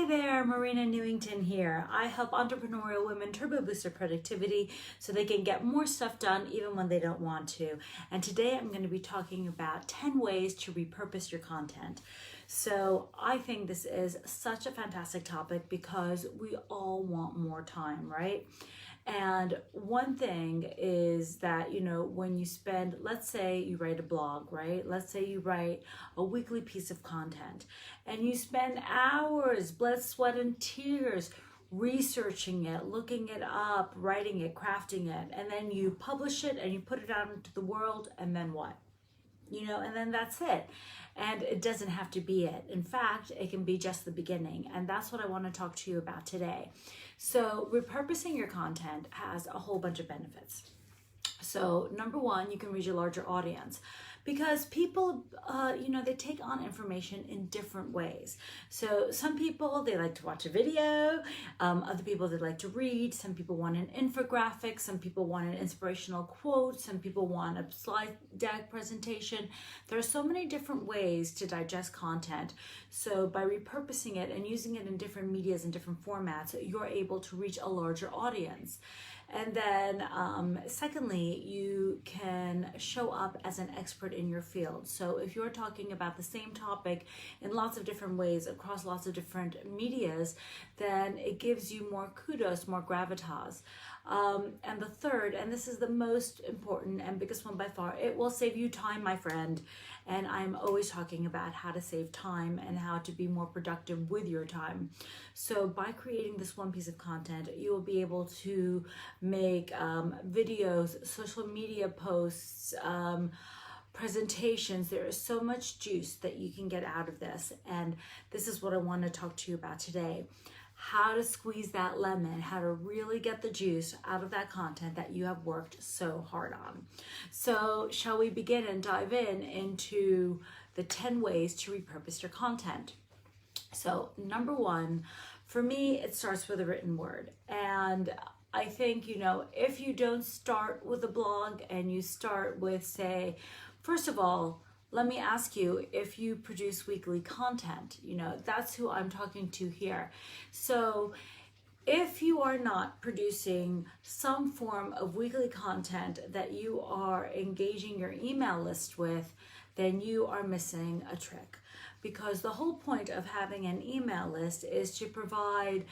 there, Marina Newington here. I help entrepreneurial women turbo boost their productivity so they can get more stuff done even when they don't want to. And today I'm going to be talking about 10 ways to repurpose your content. So I think this is such a fantastic topic because we all want more time, right? And one thing is that, when you spend, let's say you write a blog, right? Let's say you write a weekly piece of content and you spend hours, blood, sweat, and tears researching it, looking it up, writing it, crafting it, and then you publish it and you put it out into the world, and then what? And then that's it. And it doesn't have to be it. In fact, it can be just the beginning. And that's what I want to talk to you about today. So repurposing your content has a whole bunch of benefits. So number one, you can reach a larger audience because people, they take on information in different ways. So some people, they like to watch a video. Other people, they like to read. Some people want an infographic. Some people want an inspirational quote. Some people want a slide deck presentation. There are so many different ways to digest content. So by repurposing it and using it in different medias and different formats, you're able to reach a larger audience. And then secondly, you can show up as an expert in your field. So if you're talking about the same topic in lots of different ways across lots of different medias, then it gives you more kudos, more gravitas. And the third, and this is the most important and biggest one by far, it will save you time, my friend. And I'm always talking about how to save time and how to be more productive with your time. So by creating this one piece of content, you will be able to make videos, social media posts, presentations. There is so much juice that you can get out of this. And this is what I want to talk to you about today. How to squeeze that lemon, how to really get the juice out of that content that you have worked so hard on. So shall we begin and dive into the 10 ways to repurpose your content? So number one, for me, it starts with a written word. And I think, if you don't start with a blog and you start with, say, first of all, let me ask you if you produce weekly content. That's who I'm talking to here. So if you are not producing some form of weekly content that you are engaging your email list with, then you are missing a trick. Because the whole point of having an email list is to provide,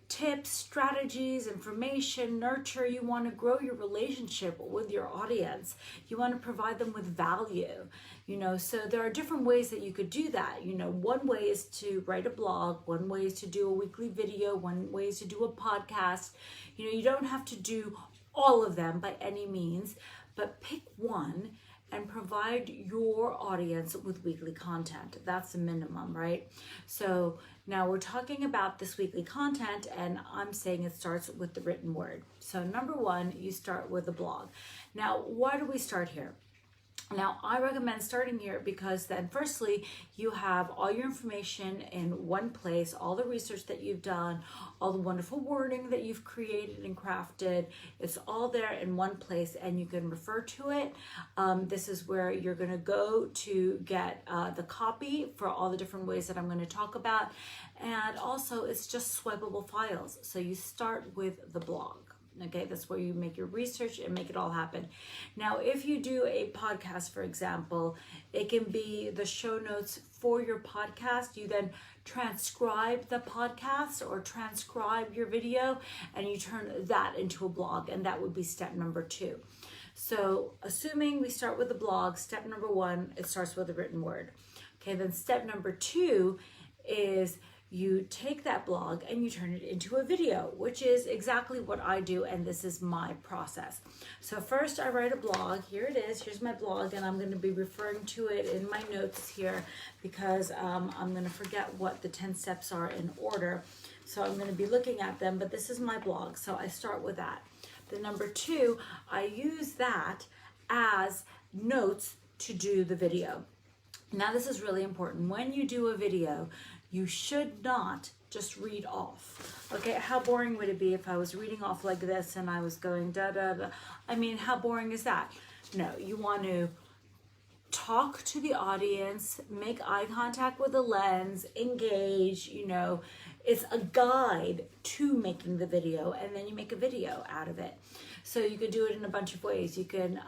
tips, strategies, information, nurture. You want to grow your relationship with your audience. You want to provide them with value, so there are different ways that you could do that. One way is to write a blog, one way is to do a weekly video, one way is to do a podcast. You don't have to do all of them by any means, but pick one and provide your audience with weekly content. That's the minimum, right? So now we're talking about this weekly content, and I'm saying it starts with the written word. So number one, you start with a blog. Now, why do we start here? Now, I recommend starting here because then firstly, you have all your information in one place, all the research that you've done, all the wonderful wording that you've created and crafted. It's all there in one place and you can refer to it. This is where you're going to go to get the copy for all the different ways that I'm going to talk about. And also, it's just swipeable files. So you start with the blog. Okay, that's where you make your research and make it all happen. Now, if you do a podcast, for example, it can be the show notes for your podcast. You then transcribe the podcast or transcribe your video and you turn that into a blog, and that would be step number two. So assuming we start with the blog, step number one, it starts with a written word. Okay, then step number two is you take that blog and you turn it into a video, which is exactly what I do, and this is my process. So first I write a blog. Here it is. Here's my blog, and I'm going to be referring to it in my notes here because I'm going to forget what the 10 steps are in order. So I'm going to be looking at them, but this is my blog. So I start with that. Then number two, I use that as notes to do the video. Now this is really important. When you do a video, you should not just read off. Okay, how boring would it be if I was reading off like this and I was going da da da? I mean, how boring is that? No, you want to talk to the audience, make eye contact with the lens, engage, you know, it's a guide to making the video, and then you make a video out of it. So you could do it in a bunch of ways. You can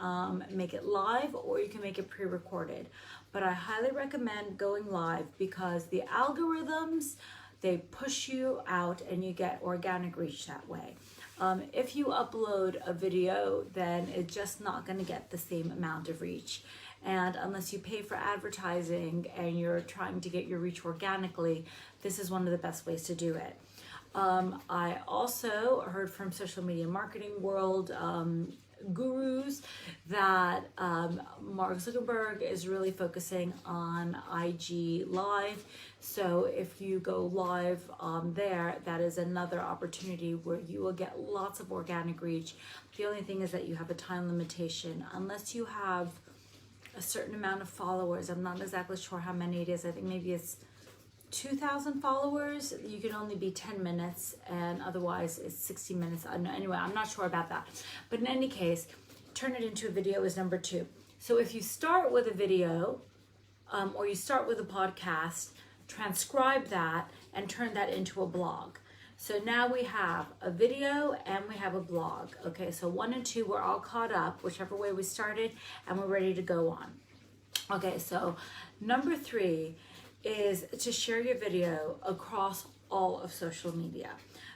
make it live, or you can make it pre-recorded. But I highly recommend going live because the algorithms, they push you out and you get organic reach that way. If you upload a video, then it's just not going to get the same amount of reach. And unless you pay for advertising and you're trying to get your reach organically, this is one of the best ways to do it. I also heard from social media marketing world gurus that Mark Zuckerberg is really focusing on IG Live. So if you go live there, that is another opportunity where you will get lots of organic reach. The only thing is that you have a time limitation. Unless you have a certain amount of followers, I'm not exactly sure how many it is. I think maybe it's 2,000 followers, you can only be 10 minutes, and otherwise it's 60 minutes. Anyway, I'm not sure about that. But in any case, turn it into a video is number 2. So if you start with a video or you start with a podcast, transcribe that and turn that into a blog. So now we have a video and we have a blog. Okay, so 1 and 2, we're all caught up, whichever way we started, and we're ready to go on. Okay, so number 3 is to share your video across all of social media.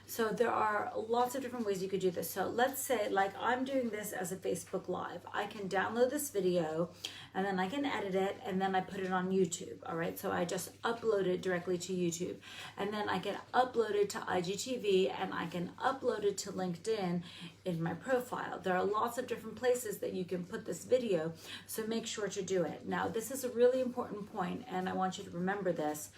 So there are lots of different ways you could do this. So let's say, like I'm doing this as a Facebook Live. I can download this video and then I can edit it and then I put it on YouTube, all right? So I just upload it directly to YouTube, and then I can upload it to IGTV, and I can upload it to LinkedIn in my profile. There are lots of different places that you can put this video, so make sure to do it. Now, this is a really important point, and I want you to remember this.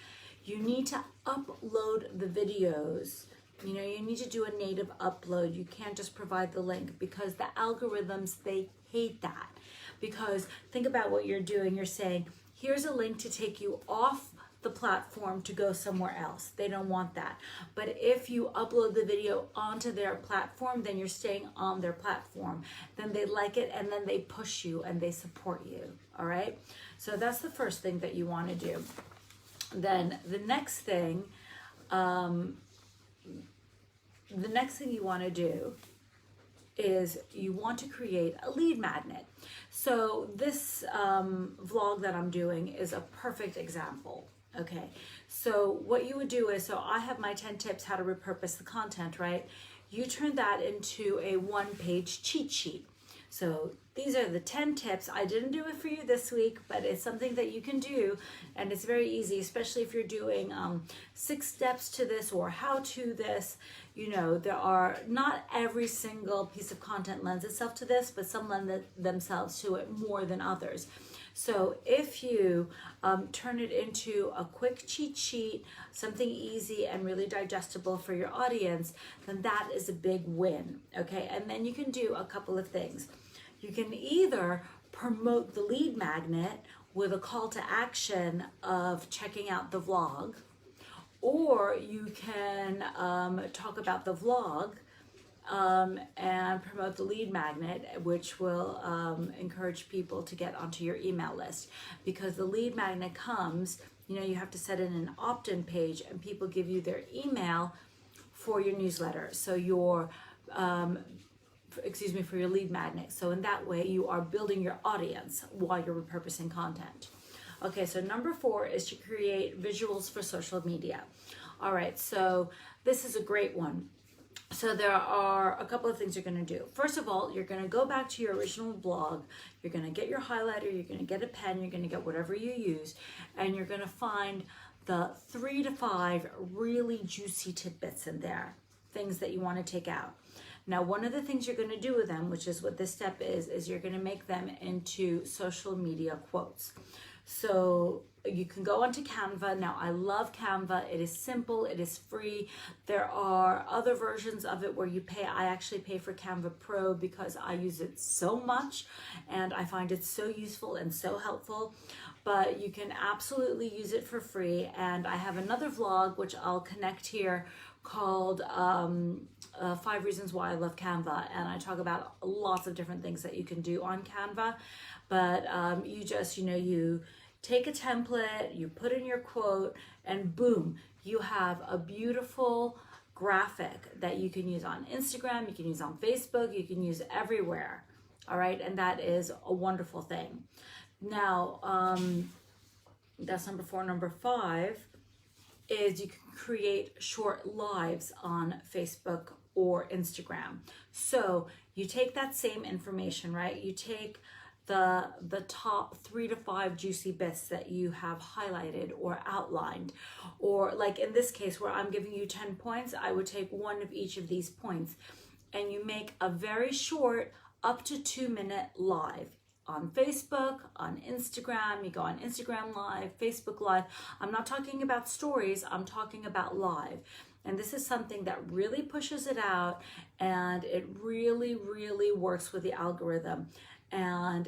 You need to upload the videos. You know, you need to do a native upload. You can't just provide the link, because the algorithms, they hate that. Because think about what you're doing. You're saying, here's a link to take you off the platform to go somewhere else. They don't want that. But if you upload the video onto their platform, then you're staying on their platform. Then they like it, and then they push you and they support you, all right? So that's the first thing that you want to do. Then the next thing you want to do is you want to create a lead magnet. So this vlog that I'm doing is a perfect example. Okay, so what you would do is, so I have my 10 tips how to repurpose the content, right? You turn that into a 1-page cheat sheet. So these are the 10 tips. I didn't do it for you this week, but it's something that you can do, and it's very easy, especially if you're doing 6 steps to this or how to this. You know, there are not every single piece of content lends itself to this, but some lend themselves to it more than others. So if you turn it into a quick cheat sheet, something easy and really digestible for your audience, then that is a big win, okay? And then you can do a couple of things. You can either promote the lead magnet with a call to action of checking out the vlog, or you can talk about the vlog and promote the lead magnet, which will encourage people to get onto your email list. Because the lead magnet comes, you know, you have to set in an opt-in page, and people give you their email for your newsletter. So your, for your lead magnet. So in that way, you are building your audience while you're repurposing content. Okay, so number 4 is to create visuals for social media. All right, so this is a great one. So there are a couple of things you're going to do. First of all, you're going to go back to your original blog. You're going to get your highlighter, you're going to get a pen, you're going to get whatever you use, and you're going to find the 3 to 5 really juicy tidbits in there, things that you want to take out. Now, one of the things you're going to do with them, which is what this step is you're going to make them into social media quotes. So you can go onto Canva. Now, I love Canva. It is simple. It is free. There are other versions of it where you pay. I actually pay for Canva Pro because I use it so much and I find it so useful and so helpful. But you can absolutely use it for free. And I have another vlog, which I'll connect here, called 5 reasons why I love Canva, and I talk about lots of different things that you can do on Canva. But you just, you take a template, you put in your quote, and boom, you have a beautiful graphic that you can use on Instagram, you can use on Facebook, you can use everywhere. All right, and that is a wonderful thing. Now, that's number 4. Number 5 is you can create short lives on Facebook or Instagram. So you take that same information, right? You take the top 3 to 5 juicy bits that you have highlighted or outlined, or like in this case where I'm giving you 10 points, I would take one of each of these points, and you make a very short, up to 2-minute live on Facebook, on Instagram. You go on Instagram Live, Facebook Live. I'm not talking about stories, I'm talking about live. And this is something that really pushes it out, and it really, really works with the algorithm. And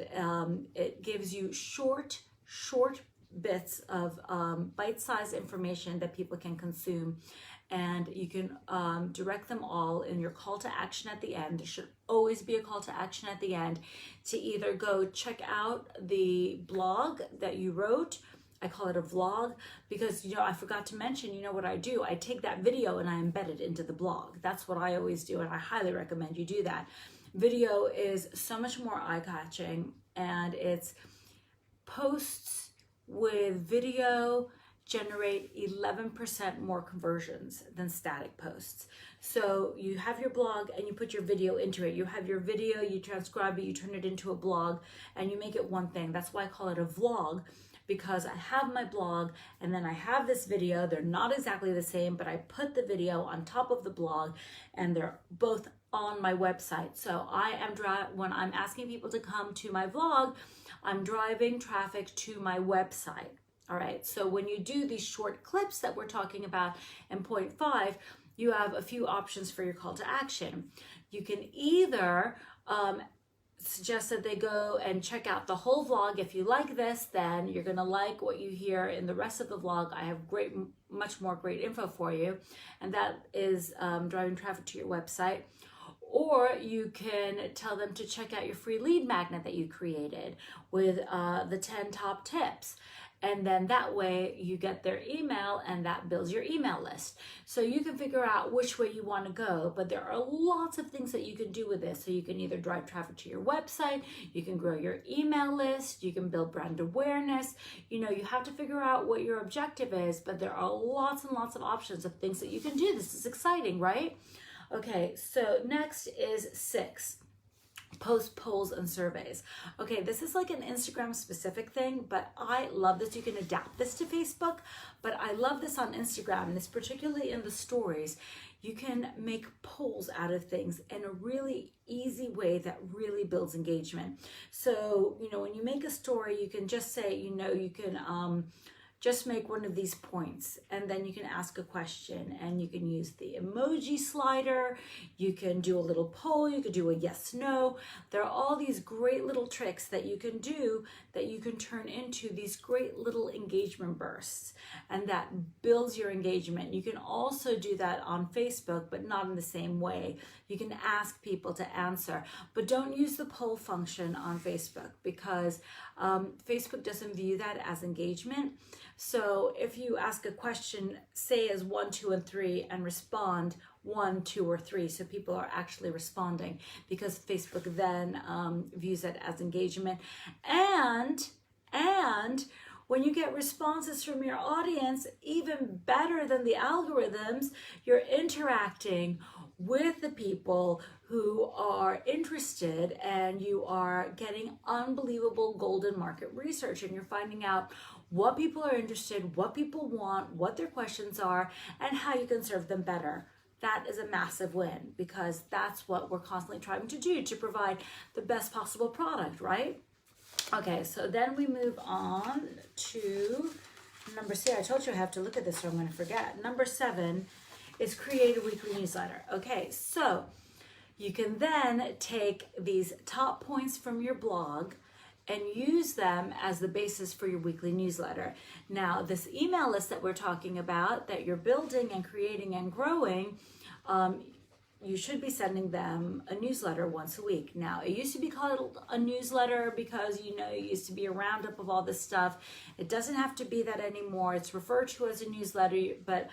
it gives you short bits of bite-sized information that people can consume. And you can direct them all in your call to action at the end. There should always be a call to action at the end to either go check out the blog that you wrote. I call it a vlog because, I forgot to mention, what I do? I take that video and I embed it into the blog. That's what I always do, and I highly recommend you do that. Video is so much more eye-catching, and it's posts with video generate 11% more conversions than static posts. So you have your blog and you put your video into it. You have your video, you transcribe it, you turn it into a blog, and you make it one thing. That's why I call it a vlog, because I have my blog and then I have this video. They're not exactly the same, but I put the video on top of the blog, and they're both on my website. So when I'm asking people to come to my vlog, I'm driving traffic to my website. All right, so when you do these short clips that we're talking about in point 5, you have a few options for your call to action. You can either suggest that they go and check out the whole vlog. If you like this, then you're gonna like what you hear in the rest of the vlog. I have much more great info for you, and that is driving traffic to your website. Or you can tell them to check out your free lead magnet that you created with the 10 top tips. And then that way you get their email, and that builds your email list. So you can figure out which way you want to go, but there are lots of things that you can do with this. So you can either drive traffic to your website, you can grow your email list, you can build brand awareness. You have to figure out what your objective is, but there are lots and lots of options of things that you can do. This is exciting, right? Okay, so next is 6. Post polls and surveys. Okay, this is like an Instagram specific thing, but I love this. You can adapt this to Facebook, but I love this on Instagram, and it's particularly in the stories. You can make polls out of things in a really easy way that really builds engagement. So, when you make a story, you can just say, you can just make one of these points, and then you can ask a question, and you can use the emoji slider. You can do a little poll. You could do a yes, no. There are all these great little tricks that you can do that you can turn into these great little engagement bursts, and that builds your engagement. You can also do that on Facebook, but not in the same way. You can ask people to answer, but don't use the poll function on Facebook, because Facebook doesn't view that as engagement. So if you ask a question, say as 1, 2, and 3, and respond 1, 2, or 3, so people are actually responding, because Facebook then views it as engagement. And when you get responses from your audience, even better than the algorithms, you're interacting with the people who are interested, and you are getting unbelievable golden market research, and you're finding out what people are interested, what people want, what their questions are, and how you can serve them better. That is a massive win, because that's what we're constantly trying to do, to provide the best possible product, right? Okay, so then we move on to number 6. I told you I have to look at this or I'm going to forget. Number 7 is create a weekly newsletter. Okay, so you can then take these top points from your blog and use them as the basis for your weekly newsletter. Now, this email list that we're talking about, that you're building and creating and growing, you should be sending them a newsletter once a week. Now, it used to be called a newsletter because, you know, it used to be a roundup of all this stuff. It doesn't have to be that anymore. It's referred to as a newsletter, but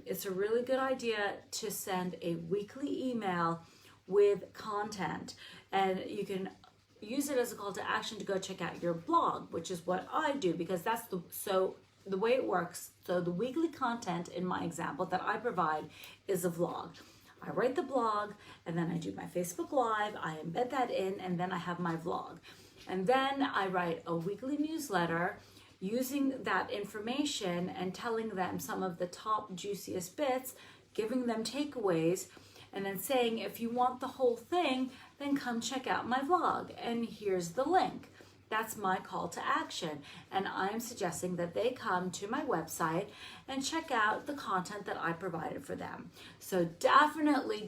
it's a really good idea to send a weekly email with content, and you can use it as a call to action to go check out your blog, which is what I do, because that's the way it works. So the weekly content in my example that I provide is a vlog. I write the blog, and then I do my Facebook Live, I embed that in, and then I have my vlog. And then I write a weekly newsletter using that information and telling them some of the top juiciest bits, giving them takeaways, and then saying, if you want the whole thing, then come check out my vlog, and here's the link. That's my call to action. And I'm suggesting that they come to my website and check out the content that I provided for them. So definitely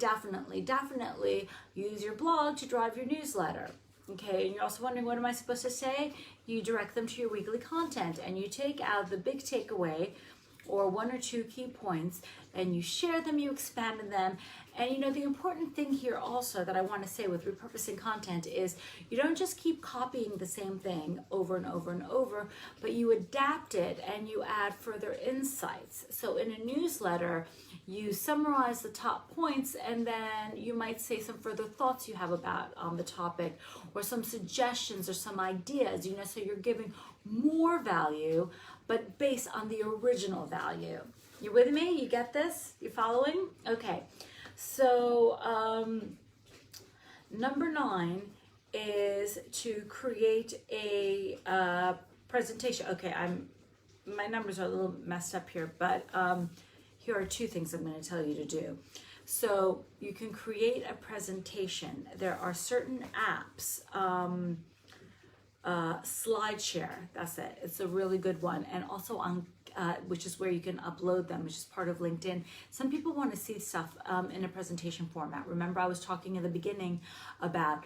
use your blog to drive your newsletter. Okay, and you're also wondering, what am I supposed to say? You direct them to your weekly content, and you take out the big takeaway or one or two key points, and you share them, you expand on them. And you know, the important thing here also that I want to say with repurposing content is you don't just keep copying the same thing over and over and over, but you adapt it and you add further insights. So in a newsletter, you summarize the top points, and then you might say some further thoughts you have about the topic, or some suggestions or some ideas, you know, so you're giving more value, but based on the original value. You with me? You get this? You following? Okay. So number 9 is to create a presentation. Okay, my numbers are a little messed up here, but here are 2 things I'm going to tell you to do. So you can create a presentation. There are certain apps, SlideShare, that's it. It's a really good one. And also on which is where you can upload them, which is part of LinkedIn. Some people want to see stuff in a presentation format. Remember, I was talking in the beginning about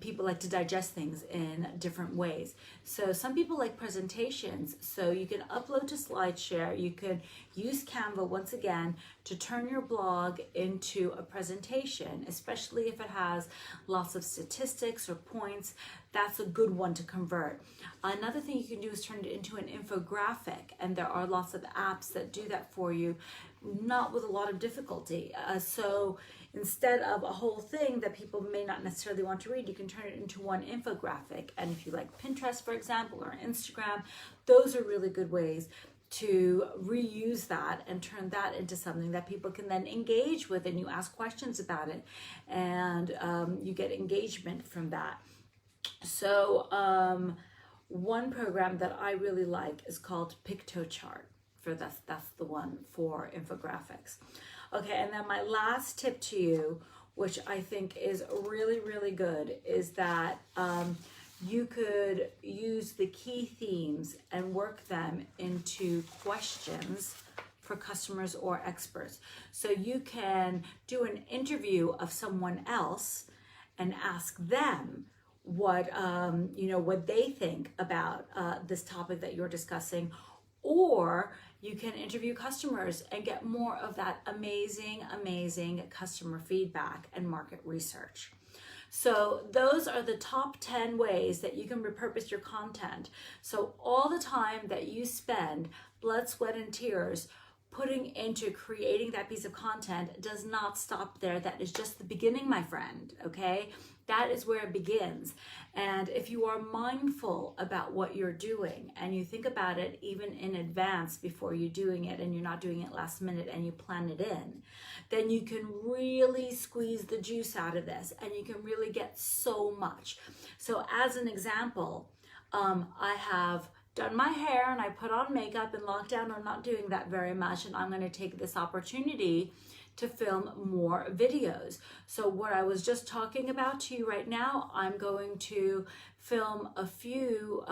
people like to digest things in different ways. So some people like presentations, so you can upload to SlideShare. You can use Canva once again to turn your blog into a presentation, especially if it has lots of statistics or points. That's a good one to convert. Another thing you can do is turn it into an infographic, and there are lots of apps that do that for you, not with a lot of difficulty. So instead of a whole thing that people may not necessarily want to read, you can turn it into one infographic. And if you like Pinterest, for example, or Instagram, those are really good ways to reuse that and turn that into something that people can then engage with, and you ask questions about it, and you get engagement from that. So one program that I really like is called PictoChart. That's the one for infographics. Okay, and then my last tip to you, which I think is really, really good, is that you could use the key themes and work them into questions for customers or experts. So you can do an interview of someone else and ask them what what they think about this topic that you're discussing, or you can interview customers and get more of that amazing customer feedback and market research. So those are the top 10 ways that you can repurpose your content. So all the time that you spend, blood, sweat, and tears, putting into creating that piece of content does not stop there. That is just the beginning, my friend, okay? That is where it begins. And if you are mindful about what you're doing and you think about it even in advance before you're doing it, and you're not doing it last minute, and you plan it in, then you can really squeeze the juice out of this, and you can really get so much. So as an example, I have done my hair and I put on makeup. In lockdown, I'm not doing that very much, and I'm going to take this opportunity to film more videos. So what I was just talking about to you right now, I'm going to film a few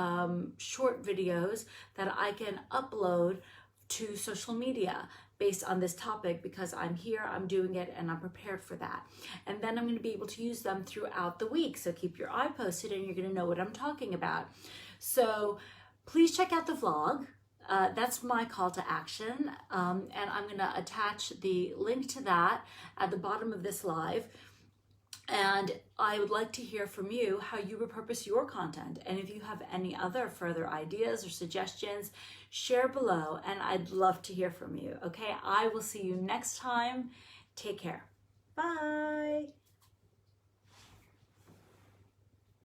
short videos that I can upload to social media based on this topic, because I'm here, I'm doing it, and I'm prepared for that. And then I'm going to be able to use them throughout the week. So keep your eye posted, and you're going to know what I'm talking about. So please check out the vlog. that's my call to action. And I'm going to attach the link to that at the bottom of this live. And I would like to hear from you how you repurpose your content. And if you have any other further ideas or suggestions, share below, and I'd love to hear from you. Okay, I will see you next time. Take care. Bye.